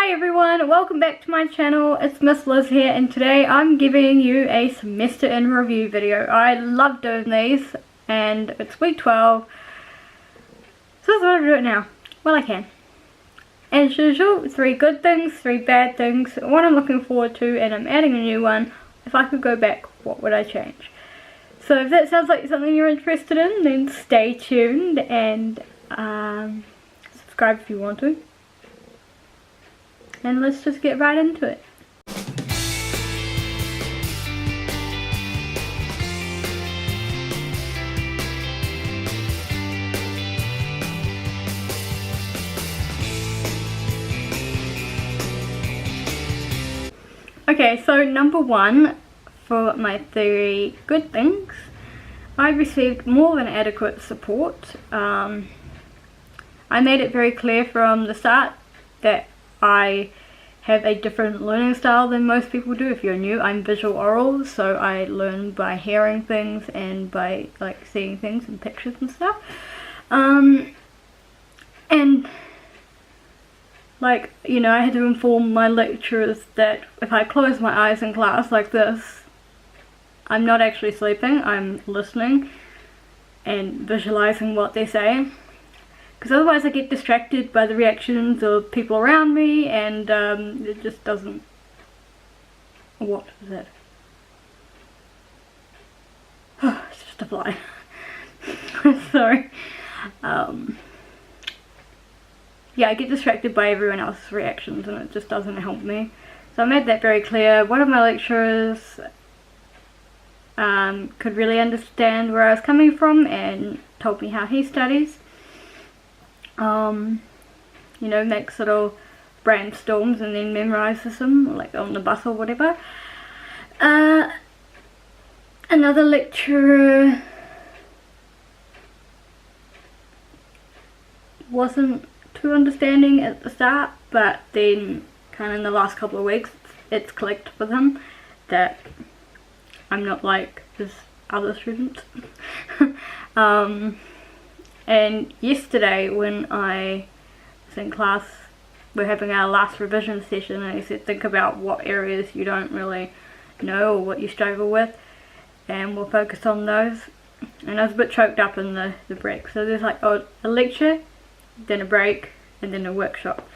Hi everyone, welcome back to my channel. It's Miss Liz here, and today I'm giving you a semester in review video. I love doing these, and it's week 12, so that's what I'm doing now. Well, I can. And as usual, 3 good things, 3 bad things, one I'm looking forward to, and I'm adding a new one. If I could go back, what would I change? So if that sounds like something you're interested in, then stay tuned and subscribe if you want to. And let's just get right into it. Okay, so number 1 for my 3 good things, I received more than adequate support. I made it very clear from the start that I have a different learning style than most people do. If you're new, I'm visual oral, so I learn by hearing things and by like seeing things and pictures and stuff. And like, you know, I had to inform my lecturers that if I close my eyes in class like this, I'm not actually sleeping, I'm listening and visualizing what they're saying. Because otherwise I get distracted by the reactions of people around me, and it just doesn't... What is that? Oh, it's just a fly. Sorry. Yeah, I get distracted by everyone else's reactions and it just doesn't help me. So I made that very clear. One of my lecturers could really understand where I was coming from and told me how he studies. You know, makes little brainstorms and then memorizes them, like on the bus or whatever. Another lecturer wasn't too understanding at the start, but then kind of in the last couple of weeks it's clicked with him that I'm not like his other students. And yesterday when I was in class, we're having our last revision session, and he said think about what areas you don't really know or what you struggle with, and we'll focus on those. And I was a bit choked up in the break, so there's like a lecture, then a break, and then a workshop.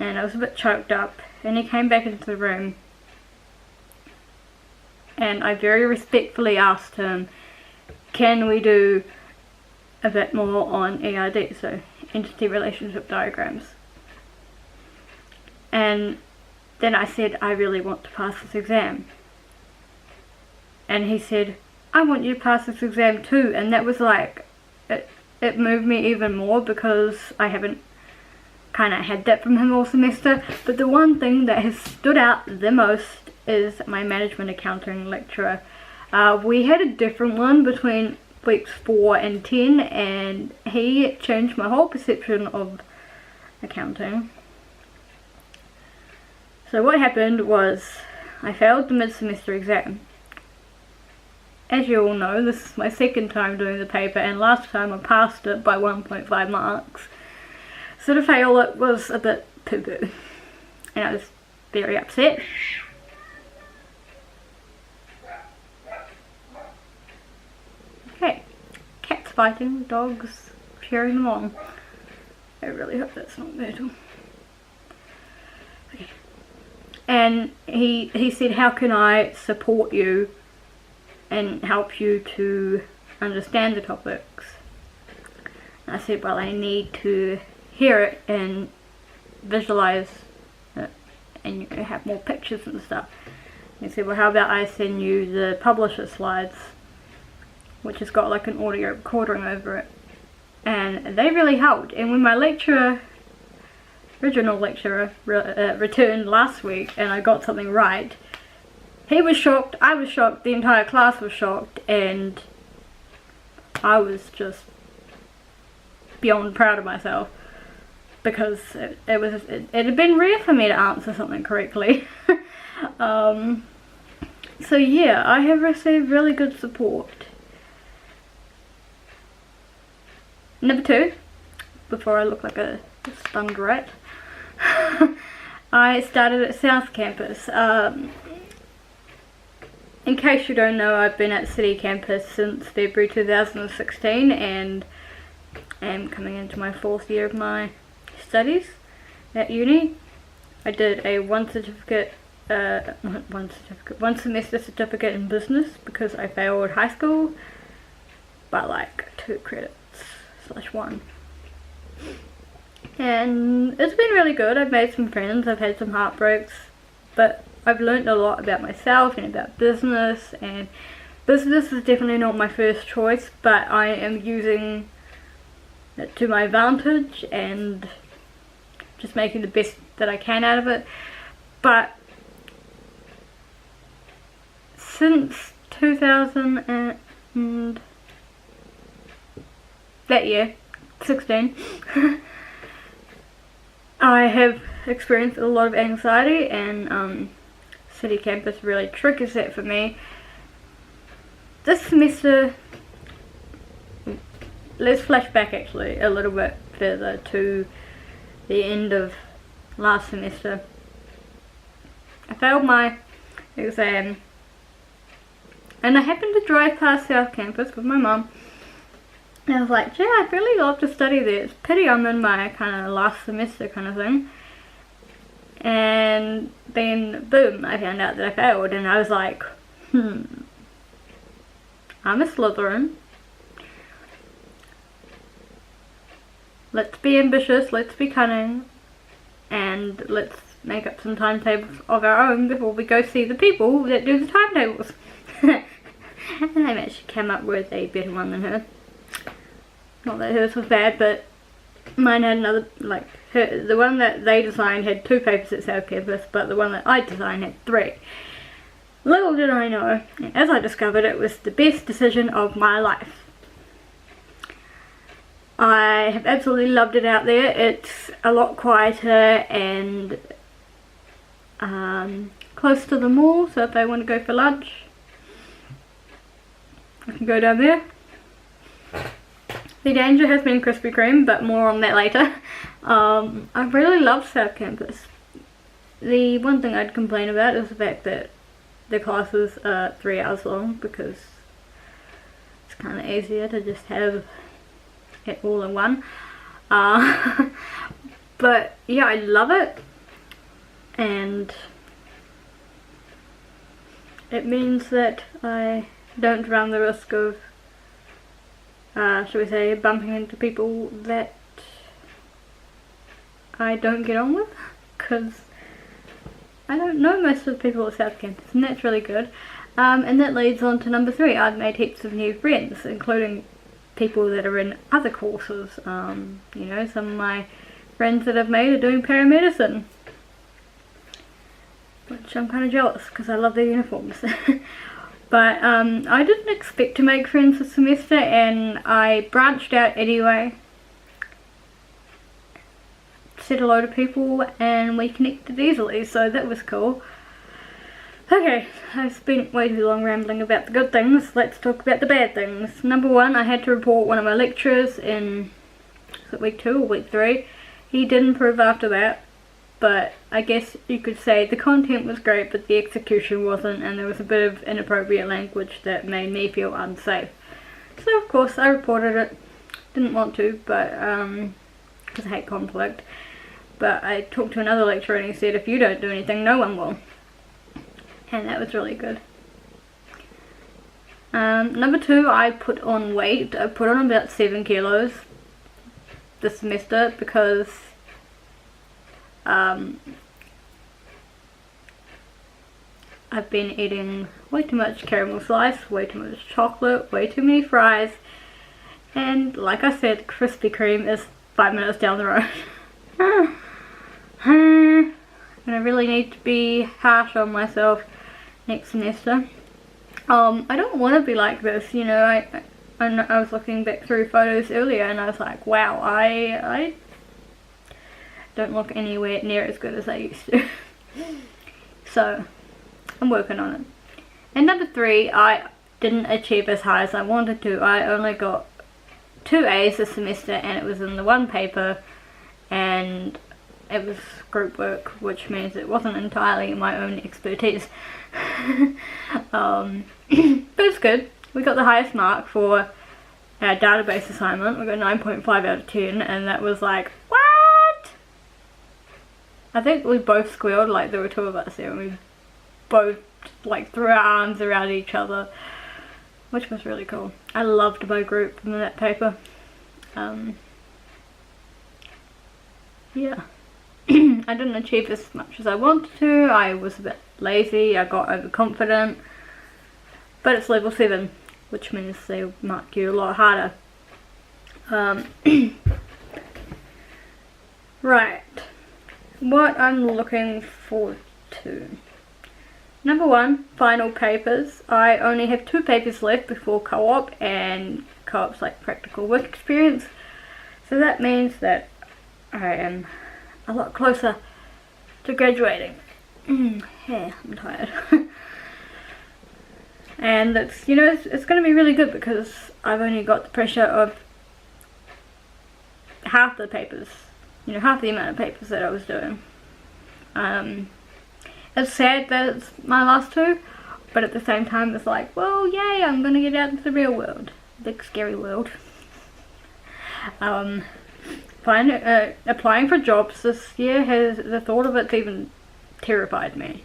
And I was a bit choked up, and he came back into the room, and I very respectfully asked him, can we do a bit more on ERD, so entity relationship diagrams. And then I said, I really want to pass this exam. And he said, I want you to pass this exam too. And that was like, it moved me even more, because I haven't kind of had that from him all semester. But the one thing that has stood out the most is my management accounting lecturer. We had a different one between weeks 4 and 10, and he changed my whole perception of accounting. So what happened was I failed the mid-semester exam. As you all know, this is my second time doing the paper, and last time I passed it by 1.5 marks. So to fail it was a bit poo-poo, and I was very upset. Okay, cats fighting, dogs cheering them on. I really hope that's not Myrtle. Okay. And he said, how can I support you and help you to understand the topics? And I said, well, I need to hear it and visualize it, and you know, have more pictures and stuff. And he said, well, how about I send you the publisher slides, which has got like an audio recording over it. And they really helped. And when my original lecturer returned last week and I got something right, he was shocked, I was shocked, the entire class was shocked, and I was just beyond proud of myself, because it had been rare for me to answer something correctly. So yeah, I have received really good support. Number 2, before I look like a stunned rat, I started at South Campus. In case you don't know, I've been at City Campus since February 2016 and am coming into my 4th year of my studies at uni. I did a one semester certificate in business because I failed high school by like 2 credits / 1. And it's been really good. I've made some friends, I've had some heartbreaks, but I've learned a lot about myself and about business, and business is definitely not my first choice, but I am using it to my advantage and just making the best that I can out of it. But since 2000 and that year, 16, I have experienced a lot of anxiety, and City Campus really triggers that for me. This semester, let's flash back actually a little bit further to the end of last semester. I failed my exam, and I happened to drive past South Campus with my mum, and I was like, gee, I'd really love to study there. It's pity I'm in my kind of last semester kind of thing. And then boom, I found out that I failed, and I was like, I'm a Slytherin. Let's be ambitious, let's be cunning, and let's make up some timetables of our own before we go see the people that do the timetables. And I actually came up with a better one than her. Not that hers was bad, but mine had another, like, the one that they designed had 2 papers at South Campus, but the one that I designed had 3. Little did I know, as I discovered, it was the best decision of my life. I have absolutely loved it out there. It's a lot quieter and close to the mall, so if I want to go for lunch, I can go down there. The danger has been Krispy Kreme, but more on that later. I really love South Campus. The one thing I'd complain about is the fact that the classes are 3 hours long, because it's kind of easier to just have it all in one. But yeah, I love it, and it means that I don't run the risk of shall we say, bumping into people that I don't get on with, because I don't know most of the people at South Campus, and that's really good. And that leads on to number 3. I've made heaps of new friends, including people that are in other courses. You know, some of my friends that I've made are doing paramedicine, which I'm kind of jealous because I love their uniforms. But I didn't expect to make friends this semester, and I branched out anyway. Said hello to people, and we connected easily, so that was cool. Okay, I've spent way too long rambling about the good things. Let's talk about the bad things. Number 1, I had to report one of my lecturers in, was it week 2 or week 3? He did improve after that, but I guess you could say the content was great, but the execution wasn't, and there was a bit of inappropriate language that made me feel unsafe. So of course I reported it. Didn't want to, but because I hate conflict. But I talked to another lecturer, and he said, if you don't do anything, no one will. And that was really good. Number 2, I put on weight. I put on about 7 kilos this semester because I've been eating way too much caramel slice, way too much chocolate, way too many fries, and like I said, Krispy Kreme is 5 minutes down the road. And I really need to be harsh on myself next semester. I don't want to be like this, you know. I was looking back through photos earlier, and I was like, wow, I don't look anywhere near as good as I used to. So I'm working on it. And number 3, I didn't achieve as high as I wanted to. I only got 2 A's this semester, and it was in the one paper, and it was group work, which means it wasn't entirely my own expertise. But it's good. We got the highest mark for our database assignment. We got 9.5 out of 10, and that was like, what? I think we both squealed, like there were two of us there, and we both like threw our arms around each other, which was really cool. I loved my group in that paper. Yeah. I didn't achieve as much as I wanted to. I was a bit lazy, I got overconfident, but it's level 7, which means they mark you a lot harder. Right, what I'm looking forward to. Number 1, final papers. I only have 2 papers left before co-op, and co-op's like practical work experience, so that means that I am a lot closer to graduating. Yeah, I'm tired. And it's, you know, it's going to be really good because I've only got the pressure of half the papers, you know, half the amount of papers that I was doing. It's sad that it's my last 2, but at the same time it's like, well, yay, I'm going to get out into the real world, big scary world. Applying for jobs this year, the thought of it's even terrified me.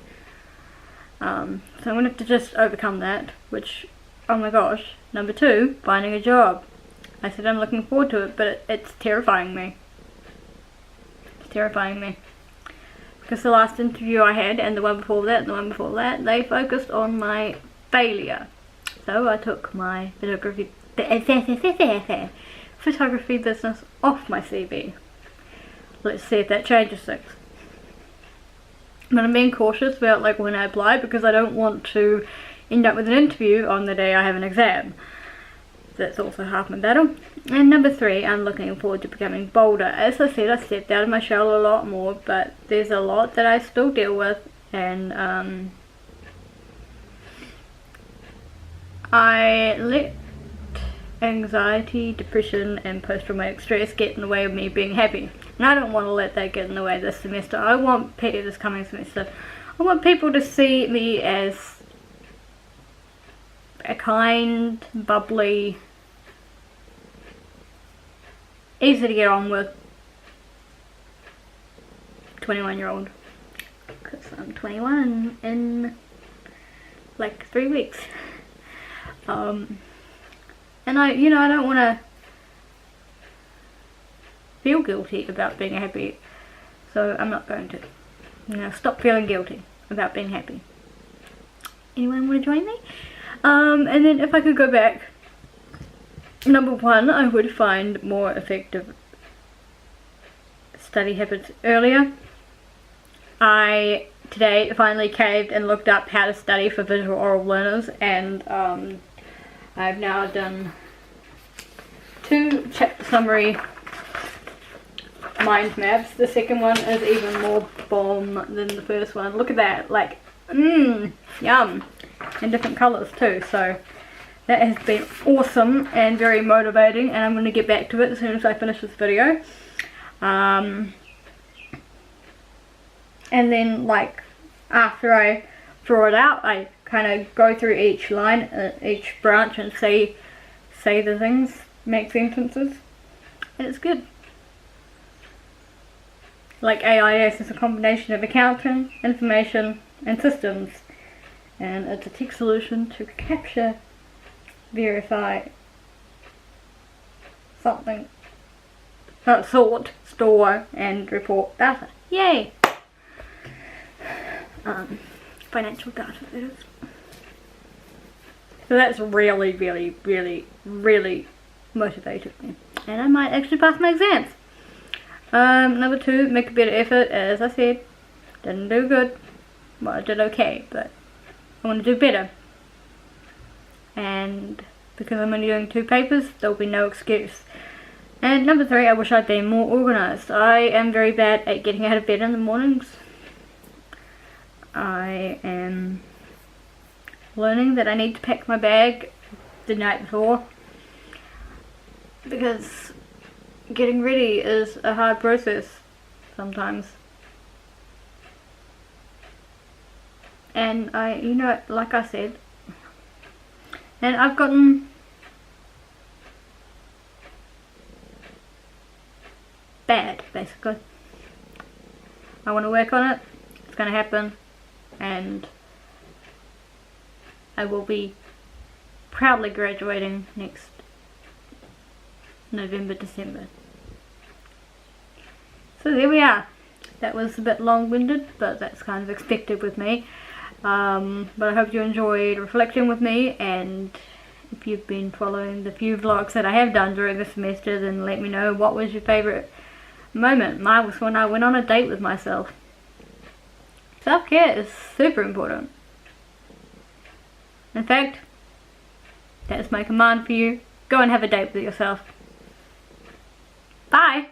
So I'm going to have to just overcome that, which, oh my gosh. Number 2, finding a job. I said I'm looking forward to it, but it's terrifying me. It's terrifying me. Because the last interview I had, and the one before that, and the one before that, they focused on my failure. So I took my photography business off my CV. Let's see if that changes things. But I'm being cautious about like when I apply, because I don't want to end up with an interview on the day I have an exam. That's also half my battle. And number 3, I'm looking forward to becoming bolder. As I said, I stepped out of my shell a lot more, but there's a lot that I still deal with, and I let anxiety, depression and post-traumatic stress get in the way of me being happy, and I don't want to let that get in the way this semester. I want this coming semester, I want people to see me as a kind, bubbly, easy to get on with 21-year-old, because I'm 21 in like 3 weeks. And I don't want to feel guilty about being happy, so I'm not going to. Stop feeling guilty about being happy. Anyone want to join me? And then if I could go back, number 1, I would find more effective study habits earlier. I today finally caved and looked up how to study for visual oral learners, and I've now done 2 chapter summary mind maps. The second one is even more bomb than the first one. Look at that, like, yum, and different colours too. So that has been awesome and very motivating, and I'm going to get back to it as soon as I finish this video. And then, like, after I draw it out, I kind of go through each line, each branch, and say the things, make sentences, and it's good. Like, AIS is a combination of accounting, information, and systems, and it's a text solution to capture, verify something, sort, store, and report data. Yay! Financial data, that is. So that's really, really, really, really motivated me, and I might actually pass my exams. Number 2, make a better effort. As I said, didn't do good. Well, I did okay, but I want to do better. And because I'm only doing 2 papers, there'll be no excuse. And number 3, I wish I'd been more organised. I am very bad at getting out of bed in the mornings. I am learning that I need to pack my bag the night before, because getting ready is a hard process sometimes, And you know, like I said, and I've gotten bad, basically. I want to work on it. It's going to happen, and I will be proudly graduating next November, December. So there we are. That was a bit long-winded, but that's kind of expected with me. But I hope you enjoyed reflecting with me, and if you've been following the few vlogs that I have done during the semester, then let me know what was your favourite moment. Mine was when I went on a date with myself. Self-care is super important. In fact, that's my command for you. Go and have a date with yourself. Bye!